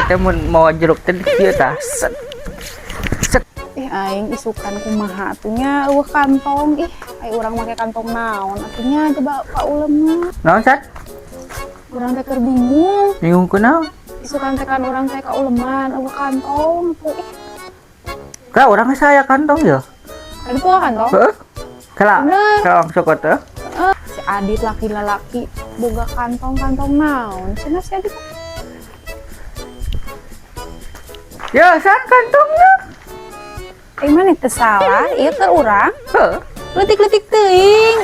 ketemu mau jeruk teh kieu tah. Set. Aing isukan kumaha atunya eueuh kantong ai urang make kantong naon atunya coba Pak Ulem. Naon Sat? Urang teh keur bingung. Bingung kunaon? Isukan teh kan urang teh ka uleman eueuh kantong tuh Ka urang saya kantong ya. Ada tuh kantong. Heeh. Kala sokot teh. Si Adit laki-laki boga kantong-kantong naon cenah si Adit. Ya, Sat kantongnya. Mana teu salah, ieu ke urang. Heeh. Letik-letik teuing.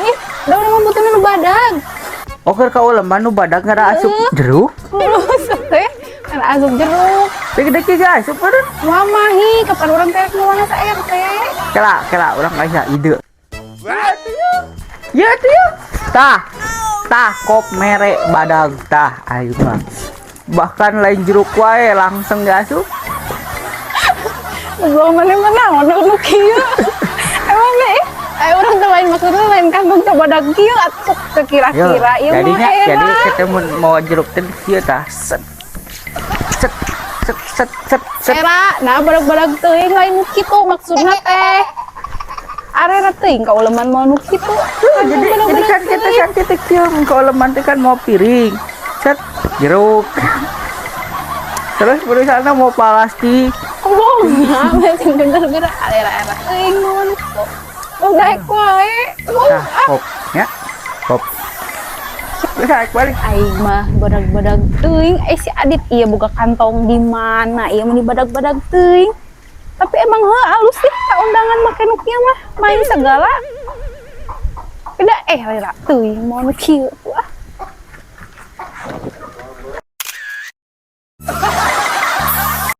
Da urang mah butuhna nu badag. Oker ka uleman nu badag ngara asup jeruk. Teh kan asup jeruk. Dek ge asup meureun. Mamahi kapan urang teh nuana sa RT. Kela urang aya ide. Ya tuh ya. Tah kop mere badag tah ayeuna mah. Bahkan lain jeruk wae langsung diasup. Gua mana nu kieu. Emang nih, urang teh lain maksudna lain kantong teh badag kieu atuh kira-kira ieu mah. Jadi ketemu mau jeruk teh kieu tah. Set. Era, nah badag-badag teuing lain nu kitu maksudna teh. Arera teuing ka uleman mau nu kitu. Jadi kan kita kieu ka uleman teh kan mau piring. Set jeruk. Terus berusaha mau plastik. Oh, macam bener-bener arera teuing mau nu kitu. Daek wae. Nah, kop ya. Kop. Bisa balik. Aing mah badag-badag teuing si Adit ieu boga kantong di mana ieu mah di badag-badag teuing. Tapi emang halus sih ka undangan make nu kieu mah main segala. Beda Lera teuing mau nu kieu. Wah.